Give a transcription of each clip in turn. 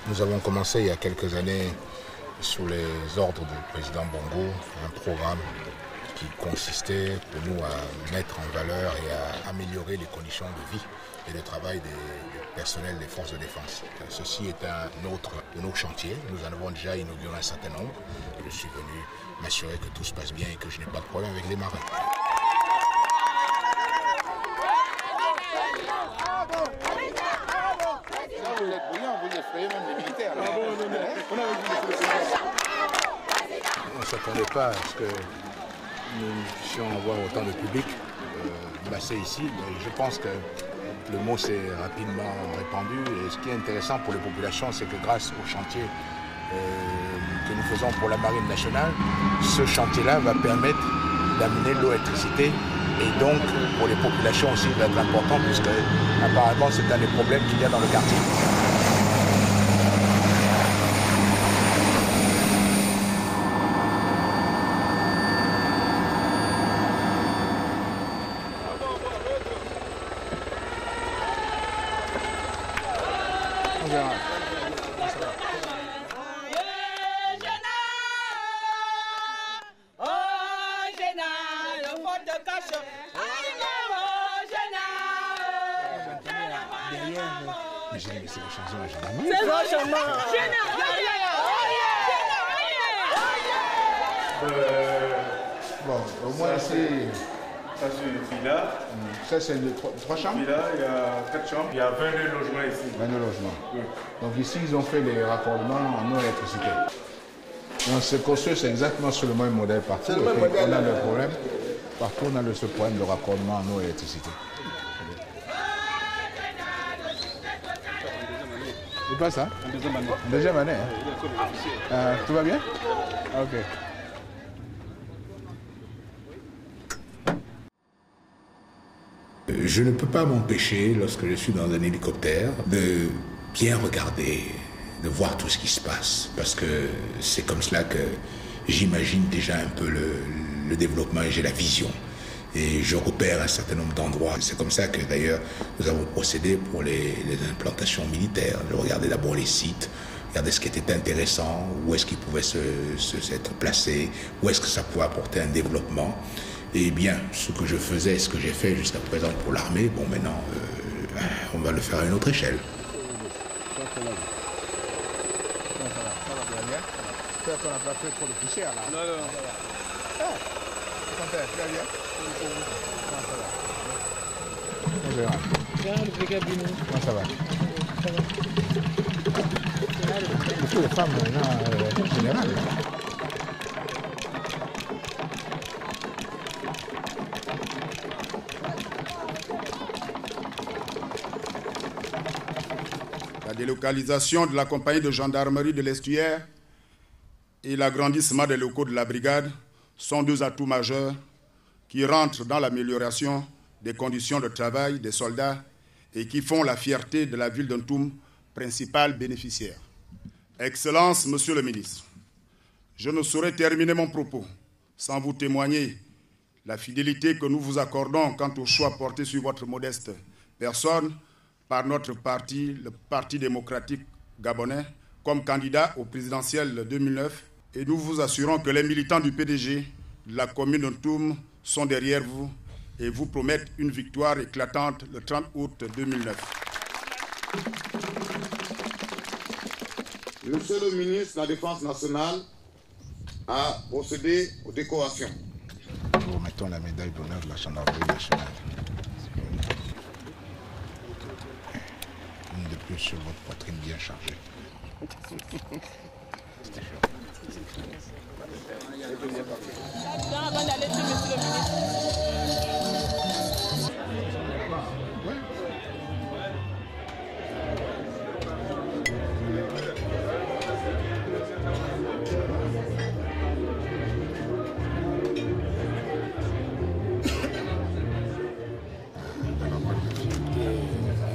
Nous avons commencé il y a quelques années, sous les ordres du président Bongo, un programme qui consistait pour nous à mettre en valeur et à améliorer les conditions de vie et de travail des personnels des forces de défense. Ceci est un autre de nos chantiers. Nous en avons déjà inauguré un certain nombre. Je suis venu m'assurer que tout se passe bien et que je n'ai pas de problème avec les marins. On ne s'attendait pas à ce que nous puissions avoir autant de public massé ici. Mais je pense que le mot s'est rapidement répandu. Et ce qui est intéressant pour les populations, c'est que grâce au chantier que nous faisons pour la Marine nationale, ce chantier-là va permettre d'amener l'électricité. Et donc, pour les populations aussi, il va être important, puisque apparemment, c'est un des problèmes qu'il y a dans le quartier. Bon, au moins c'est... Ça c'est une villa. Ça c'est trois chambres. Villa, il y a 4 chambres. Il y a 22 logements ici. 22 logements. Oui. Donc ici ils ont fait les raccordements en eau et électricité. Donc c'est construit, c'est exactement sur le même modèle partout. On a le problème. Partout on a ce problème de raccordement en eau et électricité. C'est pas ça? Deuxième année. Hein? Tout va bien? Ok. Je ne peux pas m'empêcher, lorsque je suis dans un hélicoptère, de bien regarder, de voir tout ce qui se passe. Parce que c'est comme cela que j'imagine déjà un peu le développement et j'ai la vision. Et je repère un certain nombre d'endroits. C'est comme ça que d'ailleurs nous avons procédé pour les implantations militaires. Je regardais d'abord les sites, regardais ce qui était intéressant, où est-ce qu'ils pouvaient s'être placés, où est-ce que ça pouvait apporter un développement. Et bien, ce que je faisais, ce que j'ai fait jusqu'à présent pour l'armée, bon maintenant, on va le faire à une autre échelle. Ça va. Beaucoup de femmes maintenant, en général. La délocalisation de la compagnie de gendarmerie de l'Estuaire et l'agrandissement des locaux de la brigade sont deux atouts majeurs qui rentrent dans l'amélioration des conditions de travail des soldats et qui font la fierté de la ville d'Ntoum, principal bénéficiaire. Excellences, Monsieur le ministre, je ne saurais terminer mon propos sans vous témoigner la fidélité que nous vous accordons quant au choix porté sur votre modeste personne par notre parti, le Parti démocratique gabonais, comme candidat au présidentiel 2009. Et nous vous assurons que les militants du PDG de la commune d'Ntoum sont derrière vous et vous promettent une victoire éclatante le 30 août 2009. Monsieur le ministre de la Défense nationale a procédé aux décorations. Nous remettons la médaille d'honneur de la gendarmerie nationale. Une de plus sur votre poitrine bien chargée. C'était chaud. Avant d'aller sur monsieur le ministre.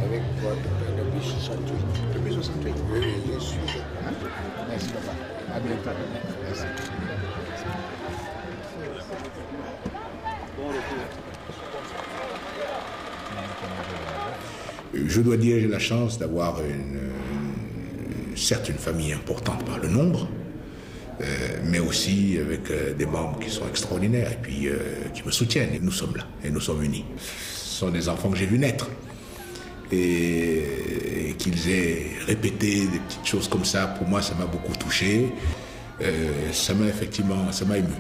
Avec le bus 68. Le bus 68? Oui, je suis. Merci, papa. À bientôt. Merci. Je dois dire, j'ai la chance d'avoir certes une famille importante par le nombre, mais aussi avec des membres qui sont extraordinaires et puis qui me soutiennent. Et nous sommes là, et nous sommes unis. Ce sont des enfants que j'ai vus naître. Et qu'ils aient répété des petites choses comme ça, pour moi, ça m'a beaucoup touché. Ça m'a ému.